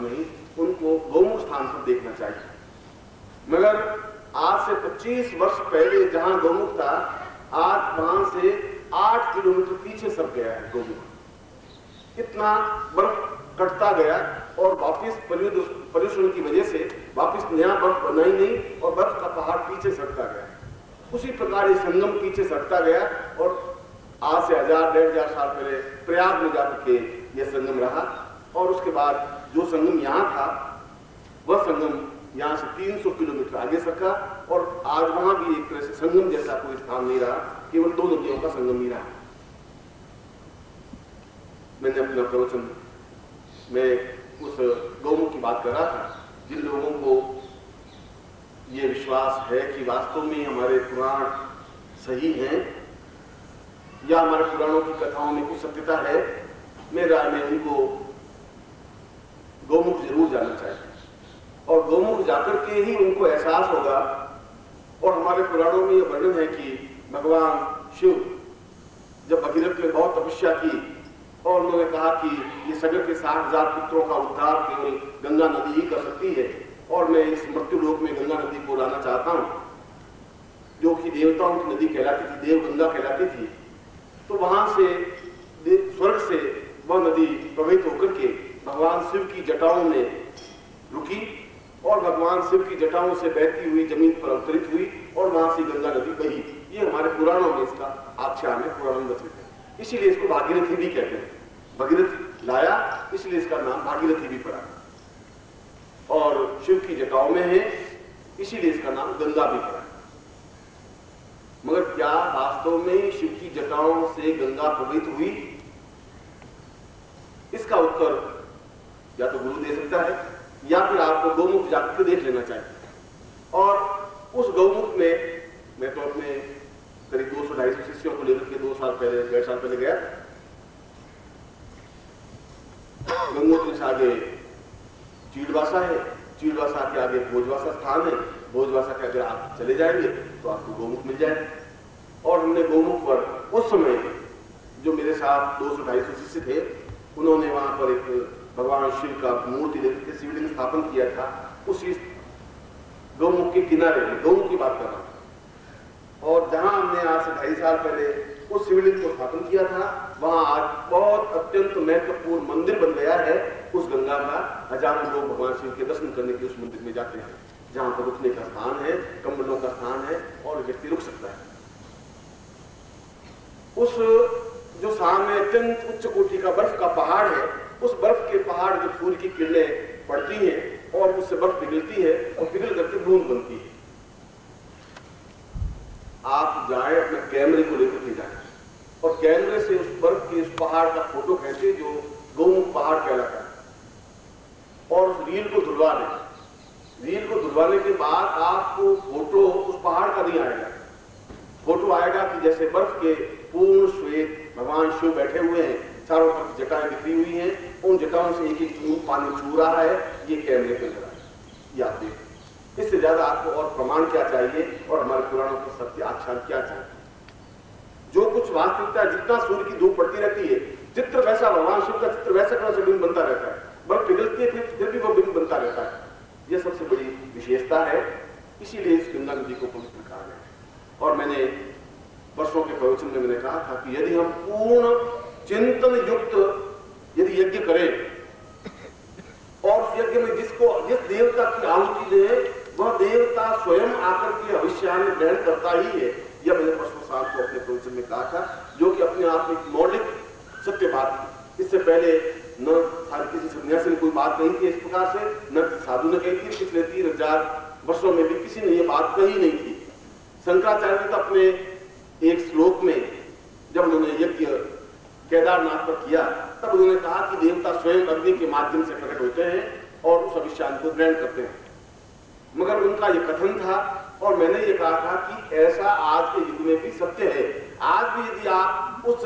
नहीं, उनको गौमुख स्थान पर देखना चाहिए। मगर आज से 25 वर्ष पहले जहां गौमुख था, आज वहां से 8 किलोमीटर पीछे सर गया है गौमुख। इतना बर्फ कटता गया और वापिस प्रदूषण की वजह से वापिस नया बर्फ बना ही नहीं और बर्फ का पहाड़ पीछे सरकता गया। उसी प्रकार ये संगम पीछे सरकता गया और आज से 1000-1500 साल पहले प्रयाग में जाकर के यह संगम रहा। और उसके बाद जो संगम यहाँ था वह संगम यहाँ से 300 किलोमीटर आगे सरका और आज वहां भी एक तरह से संगम जैसा कोई स्थान नहीं रहा, केवल 2 नदियों का संगम ही रहा। मैंने अपना प्रवचन में उस गौमुख की बात कर रहा था। जिन लोगों को ये विश्वास है कि वास्तव में हमारे पुराण सही हैं या हमारे पुराणों की कथाओं में कुछ सत्यता है, मेरी राय में उनको गौमुख जरूर जाना चाहिए और गौमुख जाकर के ही उनको एहसास होगा। और हमारे पुराणों में यह वर्णन है कि भगवान शिव जब भगीरथ में बहुत तपस्या की और उन्होंने कहा कि ये सगर के 60,000 पुत्रों का उद्धार केवल गंगा नदी ही कर सकती है और मैं इस मृत्यु लोक में गंगा नदी को लाना चाहता हूं, जो कि देवताओं की नदी कहलाती थी, देव गंगा कहलाती थी। तो वहां से स्वर्ग से वह नदी प्रवाहित होकर के भगवान शिव की जटाओं में रुकी और भगवान शिव की जटाओं से बहती हुई जमीन पर अवतरित हुई और वहां से गंगा नदी बही। ये हमारे पुराणों में इसका आख्यान है, पुराण में है, इसीलिए इसको भागीरथी भी कहते हैं। भगीरथ लाया इसलिए इसका नाम भागीरथी भी पड़ा और शिव की जटाओं में है इसीलिए इसका नाम गंगा भी पड़ा। मगर क्या वास्तव में शिव की जटाओं से गंगा प्रवाहित हुई? इसका उत्तर या तो गुरु दे सकता है या फिर आपको गौमुख जाकर देख लेना चाहिए। और उस गौमुख में मैं तो अपने करीब 200-250 शिष्यों को लेकर के 2 साल पहले 1.5 साल पहले गया। गंगोत्री से आगे चीड़वासा है, चीड़वासा के आगे भोजवासा स्थान है, भोजवासा के अगर आप चले जाएंगे तो आपको गौमुख मिल जाए। और हमने गौमुख पर उस समय जो मेरे साथ 200-250 शिष्य थे, उन्होंने वहां पर एक भगवान शिव का मूर्ति लेकर के शिवलिंग स्थापन किया था। उसी गौमुख के किनारे, गौमुख की बात कर रहा हूं। और जहां हमने आज से 2.5 साल पहले उस शिवलिंग को स्थापन किया था, वहां आज बहुत अत्यंत महत्वपूर्ण मंदिर बन गया है उस गंगा का। हजारों लोग भगवान शिव के दर्शन करने के उस मंदिर में जाते हैं, जहां पर रुकने का स्थान है, कंबलों का स्थान है और व्यक्ति रुक सकता है। उस जो सामने अत्यंत उच्च कोटि का बर्फ का पहाड़ है, उस बर्फ के पहाड़ जो सूर्य की किरणें पड़ती हैं और उससे बर्फ पिघलती है और पिघल करके बूंद बनती है। आप जाएं अपने कैमरे को लेकर के जाएं और कैमरे से उस बर्फ के उस पहाड़ का फोटो खींचे जो गौमुख पहाड़ कहलाता है और उस रील को धुलवा लें। रील को धुलवाने के बाद आपको फोटो उस पहाड़ का नहीं आएगा, फोटो आएगा कि जैसे बर्फ के पूर्ण श्वेत भगवान शिव बैठे हुए हैं, चारों तरफ जटाएं बिखरी हुई हैं, उन जटाओं से एक एक बूंद पानी छू रहा है। ये कैमरे पे लगा है, ये आप देखिए। इससे ज्यादा आपको और प्रमाण क्या चाहिए और हमारे पुराणों का सत्य आख्यान क्या चाहिए? जो कुछ वास्तविकता, जितना सूर्य की धूप पड़ती रहती है, चित्र वैसा भगवान शिव का चित्र वैसा का बिंब बनता रहता है, बर्फ पिघलती है फिर भी वो बिंब बनता रहता है। यह सबसे बड़ी विशेषता है, इसीलिए इस गंगा नदी को पवित्र कहा गया। और मैंने वर्षों के प्रवचन में मैंने कहा था कि यदि हम पूर्ण चिंतन युक्त यदि यज्ञ करें और उस यज्ञ में जिस देवता की आहुति दे, वह देवता स्वयं आकर के अविष्यान ग्रहण करता ही है। यह मैंने परसों शाम को अपने प्रवचन में कहा था, जो कि अपने आप में मौलिक सत्य बात थी। इससे पहले न किसी सन्यासी ने कोई बात कही थी इस प्रकार से, न साधु ने कही थी। पिछले 3000 वर्षों में भी किसी ने यह बात कही नहीं थी। शंकराचार्य ने तो अपने एक श्लोक में जब उन्होंने यज्ञ केदारनाथ पर किया, तब उन्होंने कहा कि देवता स्वयं अग्नि के माध्यम से प्रकट होते हैं और उस अभिष्ठान को ग्रहण करते हैं। मगर उनका यह कथन था और मैंने ये कहा था कि ऐसा आज के युग में भी सत्य है। आज भी यदि आप उस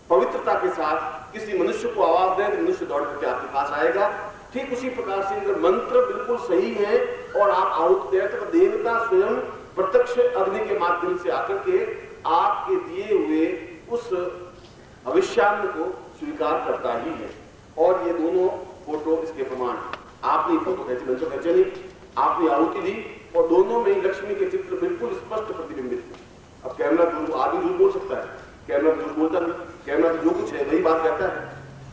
पवित्रता के साथ किसी मनुष्य को आवाज दें तो मनुष्य दौड़ करके आपके पास आएगा। ठीक उसी प्रकार से अगर मंत्र बिल्कुल सही है और आप आहुति दें तो देवता स्वयं प्रत्यक्ष अग्नि के माध्यम से आकर के आपके दिए हुए उस अविष्यान्न को स्वीकार करता ही है। और ये दोनों फोटो इसके प्रमाण। आपने फोटो खींची, मैंने तो खींचे नहीं, आपने आहुति दी और दोनों में लक्ष्मी के चित्र बिल्कुल स्पष्ट प्रतिबिंबित थे। अब कैमरा आदमी झूठ बोल सकता है, कैमरा झूठ बोलता नहीं, कैमरा जो कुछ है वही बात कहता है।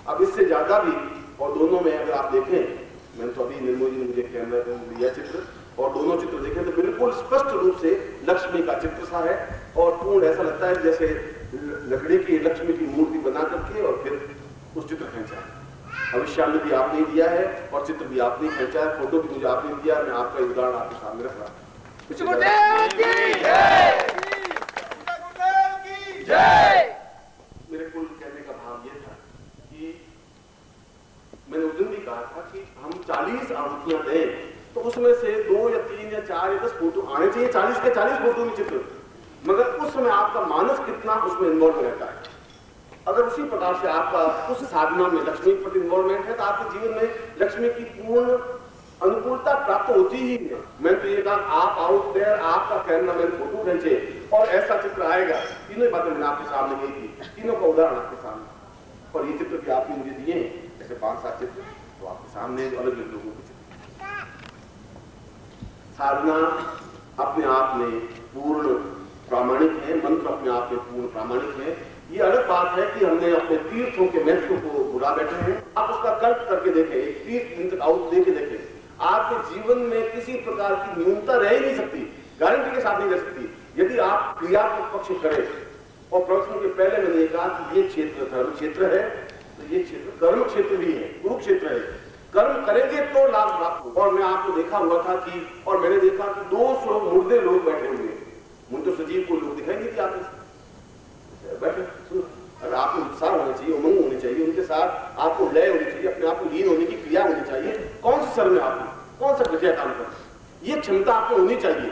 अब इससे ज्यादा भी, और दोनों में अगर आप देखें, मैंने तो अभी निर्मल जी ने मुझे कैमरा दिया चित्र, और दोनों चित्र देखें तो बिल्कुल स्पष्ट रूप से लक्ष्मी का चित्र सा है और पूर्ण ऐसा लगता है जैसे लकड़ी की लक्ष्मी की मूर्ति बना करके और फिर उस चित्र खींचा है। भविष्यान्य भी आपने दिया है और चित्र भी आपने खींचा है, फोटो भी मुझे आपने दिया। मैं आपका उदाहरण आपके सामने रख रहा हूं। मेरे कुल कहने का भाव यह था कि मैंने उस दिन भी कहा था कि हम 40 आहुतियां दें तो उसमें से 2 या 3 या 4 या 10 फोटो आने चाहिए, 40 के 40 फोटो में चित्र, मगर उस समय आपका मानस कितना उसमें इन्वॉल्व रहता है। अगर उसी प्रकार से आपका उस साधना में लक्ष्मी के प्रति इन्वॉल्वमेंट है तो आपके जीवन में लक्ष्मी की पूर्ण अनुकूलता प्राप्त होती ही है। मैं तो ये कहा, आप आउट देयर, आपका कैमरामैन फोटो खींचे और ऐसा चित्र आएगा। तीनों बातें मैंने आपके सामने कही थी, तीनों का उदाहरण आपके सामने, और ये चित्र भी आपने मुझे दिए ऐसे 5-7 चित्र तो आपके सामने अलग अलग लोगों के चित्र। साधना अपने आप में पूर्ण प्रामाणिक है, मंत्र अपने आप में पूर्ण प्रामाणिक है। ये अलग बात है कि हमने अपने तीर्थों के महत्व को भुला बैठे हैं। आप उसका कल्प करके देखें, एक तीर्थ दिन तक आउट दे के देखें, आपके जीवन में किसी प्रकार की न्यूनता रह ही नहीं सकती, गारंटी के साथ नहीं रह सकती। यदि आप क्रियात्मक पक्ष करें, और प्रश्न के पहले मैंने कहा कि ये क्षेत्र धर्म क्षेत्र है, तो ये क्षेत्र कर्म क्षेत्र भी है, कुरुक्षेत्र है। कर्म करेंगे तो लाभ प्राप्त हो। और मैं आपको देखा हुआ था कि, और मैंने देखा कि 200 मुर्दे लोग बैठे हुए, मुझे तो सजीव को लोग दिखाई नहीं थे आपको बैठे। अगर आपको उत्साह होना चाहिए, उमंग होनी चाहिए, उनके साथ आपको लय होनी चाहिए, अपने आप को लीन होने की क्रिया होनी चाहिए। कौन से सर में आपको कौन सा प्रक्रिया काम करना, ये क्षमता आपको होनी चाहिए,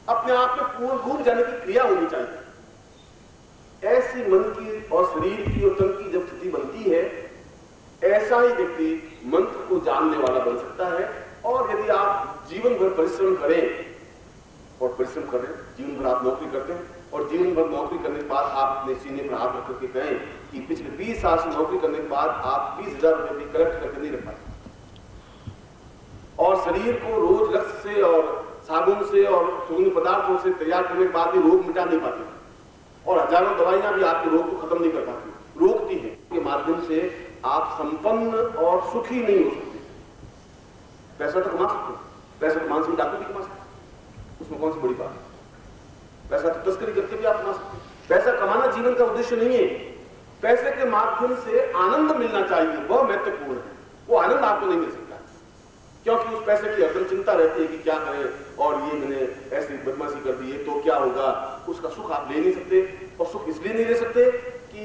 अपने आप में पूर्ण डूब जाने की क्रिया होनी चाहिए। ऐसी मन की और शरीर की और तन की जब स्थिति बनती है, ऐसा ही व्यक्ति मंत्र को जानने वाला बन सकता है। और यदि आप जीवन भर परिश्रम करें, और परिश्रम करें, जीवन भर आप नौकरी करते हैं और जीवन भर नौकरी करने के बाद आप अपने सीने पर हाथ रख करके कहें कि पिछले 20 साल से नौकरी करने के बाद आप 20,000 रुपए भी कलेक्ट करके नहीं रख पाए, और शरीर को रोज लक्ष्य से और साबुन से और सुगंधित पदार्थों से तैयार करने के बाद भी रोग मिटा नहीं पाते, और हजारों दवाइयां भी आपके रोग को खत्म नहीं कर पाती, रोकती हैं। के माध्यम से आप संपन्न और सुखी नहीं हो सकते। पैसा तो कमा सकते हैं, पैसा कमाने से डाकू भी कमा सकते, उसमें कौन सी बड़ी बात है। पैसा तो तस्करी करके भी आप कमा सकते हैं। पैसा कमाना जीवन का उद्देश्य नहीं है। पैसे के माध्यम से आनंद मिलना चाहिए, वह महत्वपूर्ण है। वो आनंद आपको नहीं मिल सकता, क्योंकि उस पैसे की हरदम चिंता रहती है कि क्या करें, और ये मैंने ऐसी बदमाशी कर दी है तो क्या होगा। उसका सुख आप ले नहीं सकते, और सुख इसलिए नहीं ले सकते कि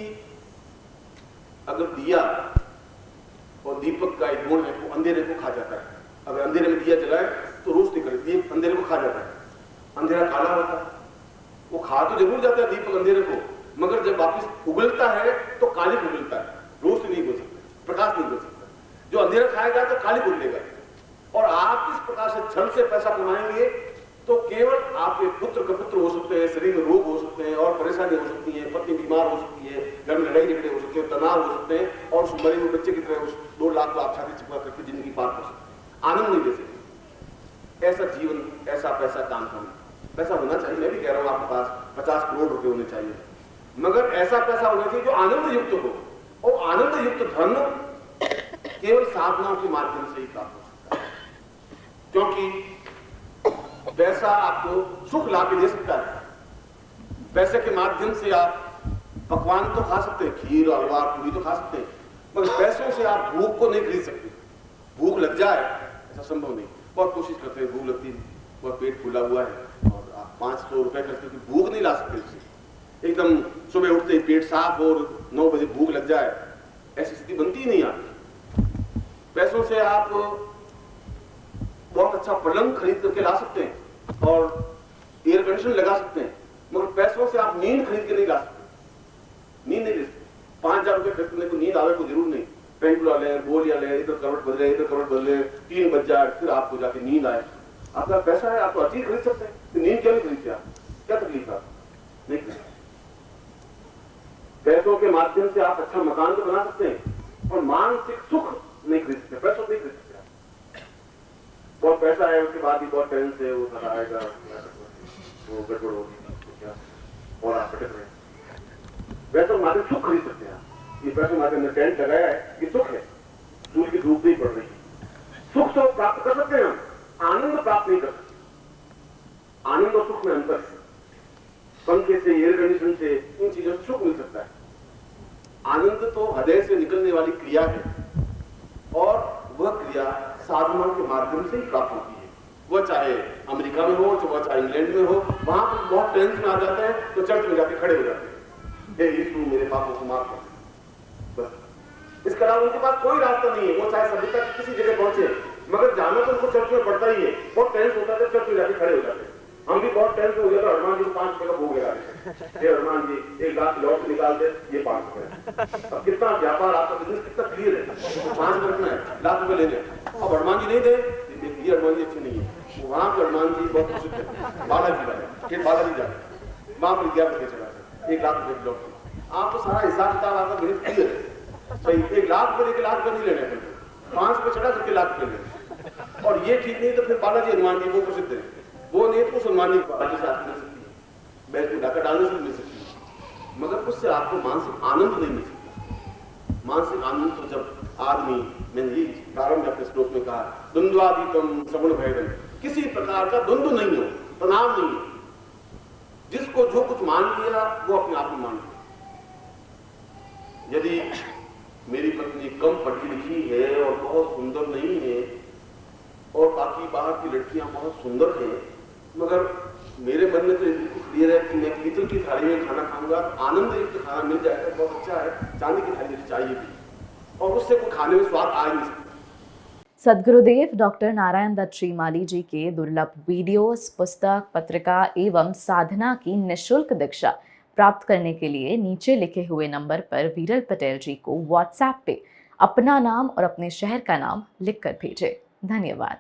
अगर दिया और दीपक का एक गुण है, वो अंधेरे को खा जाता है। अगर अंधेरे में दिया जलाए तो रोशनी करे, दीप अंधेरे को खा जाता है। अंधेरा काला होता है, वो खा तो जरूर जाता है दीपक अंधेरे को, मगर जब वापिस उगलता है तो कालिक उगलता है, रोशनी नहीं बोल सकता, प्रकाश नहीं बोल सकता। जो अंधेरा खाएगा तो कालिक उगलेगा। और आप इस प्रकार से छल से पैसा कमाएंगे तो केवल आपके पुत्र का पुत्र हो सकते हैं, शरीर में रोग हो सकते हैं और परेशानी हो सकती है, पत्नी बीमार हो सकती है, घर में लड़ाई झगड़े हो सकते हैं, तनाव हो सकते हैं, और उस मरे हुए बच्चे की तरह उस 2 लाख को आप छाती चिपका करके जिंदगी पार कर सकते हैं, आनंद नहीं ले सकते। ऐसा जीवन, ऐसा पैसा काम करना, पैसा होना चाहिए। मैं भी कह रहा हूं आपके पास 50 करोड़ रुपए होने चाहिए, मगर ऐसा पैसा होना चाहिए जो आनंद युक्त हो। और आनंद युक्त धन केवल साधनाओं के माध्यम से ही प्राप्त हो सकता है, क्योंकि पैसा आपको सुख ला के दे सकता है। पैसे के माध्यम से आप पकवान तो खा सकते हैं, खीर हलवा पूरी तो खा सकते हैं, मगर पैसों से आप भूख को नहीं खरीद सकते। भूख लग जाए ऐसा संभव नहीं। बहुत कोशिश करते हैं, भूख लगती है, बहुत पेट फूला हुआ है, और आप 500 रुपए करते हैं, भूख नहीं ला सकते उससे। एकदम सुबह उठते ही पेट साफ और 9 बजे भूख लग जाए, ऐसी स्थिति बनती ही नहीं आपकी। पैसों से आप बहुत अच्छा पलंग खरीद करके ला सकते हैं और एयर कंडीशन लगा सकते हैं, मगर पैसों से आप नींद खरीद के नहीं ला सकते। नींद नहीं ले सकते। 5,000 रुपए खरीदने को नींद आवे को जरूर नहीं, पेंडुला ले, बोलिया ले, इधर करवट बदले, इधर करवट बदले, 3 बज जाए, फिर आपको जाके नींद आए। आपका पैसा है, आप तो अच्छी खरीद सकते हैं, तो नींद क्यों नहीं खरीदते आप? क्या तकलीफ है? नहीं खरीद। पैसों के माध्यम से आप अच्छा मकान तो बना सकते हैं, और मानसिक सुख नहीं खरीद सकते, पैसों नहीं खरीद सकते। बहुत पैसा है उसके बाद भी बहुत टेंशन है, वो सारा आएगा, वो गड़बड़ होगी तो क्या, और आप भटक रहे हैं। पैसों मारे सुख खरीद सकते हैं। ये पैसों मारे ने टेंट लगाया है, ये सुख है, सूर्य की धूप नहीं पड़ रही। सुख तो प्राप्त कर सकते हैं हम, आनंद प्राप्त नहीं कर सकते। आनंद और सुख में अंतर है। पंखे से, एयर कंडीशन से, इन चीजों से सुख मिल सकता है। आनंद तो हृदय से निकलने वाली क्रिया है, और वह क्रिया साधना के माध्यम से ही प्राप्त होती है। वह चाहे अमेरिका में हो, वह चाहे इंग्लैंड में हो, वहां पर बहुत टेंशन आ जाता है तो चर्च में जाके खड़े हो जाते हैं, हे यीशु मेरे पापों को माफ कर। बस इसके अलावा उनके पास कोई रास्ता नहीं है। वो चाहे सभ्यता की किसी जगह पहुंचे, मगर जाना तो उनको चर्च में पड़ता ही है। बहुत टेंशन होता है, चर्च में जाके खड़े हो जाते हैं। हम भी बहुत टेंशन हो गया तो हनुमान जी को 5 रुपए का भोग लगा देते, हनुमान जी 1 लाख लौट निकाल दे, ये 5 रुपए। अब कितना व्यापार, आपका बिजनेस कितना क्लियर है, 5 रुपए रखना है, लाख रुपए ले लें। अब हनुमान जी नहीं दे, ये हनुमान जी अच्छे नहीं है। वहां पर हनुमान जी बहुत प्रसिद्ध है, बालाजी वाले, बालाजी जाए वहां पर विद्या करके चला 1 लाख रुपए लौट। आप तो सारा हिसाब किताब आपका गणित क्लियर है, सही। 1 लाख रुपए, 1 लाख रुपए नहीं लेने, 5 रुपए चढ़ा करके लाख रुपए लेने। और ये ठीक नहीं तो फिर बालाजी हनुमान जी वो प्रसिद्ध है, वो नहीं तो सम्मानित बाकी से आपको मिल सकती है, बैठ में डाका डालने से मिल सकती है, मगर उससे आपको मानसिक आनंद नहीं मिल सकता। मानसिक आनंद तो जब आदमी, मैंने ये प्रारंभ में अपने श्लोक में कहा, द्वंद्वातीतम श्रवण भयम, किसी प्रकार का द्वंद्व नहीं हो, तनाव नहीं हो। जिसको जो कुछ मान लिया वो अपने आप में मान लिया। यदि मेरी पत्नी कम पढ़ी लिखी है और बहुत सुंदर नहीं है, और बाकी बाहर की लड़कियां बहुत सुंदर हैं, मगर मेरे मन में तो बिल्कुल क्लियर है कि मैं पीतल की थाली में खाना खाऊंगा, आनंद युक्त खाना मिल जाएगा, बहुत अच्छा है। चांदी की थाली चाहिए भी, और उससे कोई खाने में स्वाद आ ही नहीं सकता। सद्गुरुदेव डॉक्टर नारायण दत्त श्रीमाली जी के दुर्लभ वीडियोस, पुस्तक, पत्रिका एवं साधना की निःशुल्क दीक्षा प्राप्त करने के लिए नीचे लिखे हुए नंबर पर वीरल पटेल जी को व्हाट्सएप पे अपना नाम और अपने शहर का नाम लिखकर भेजें। धन्यवाद।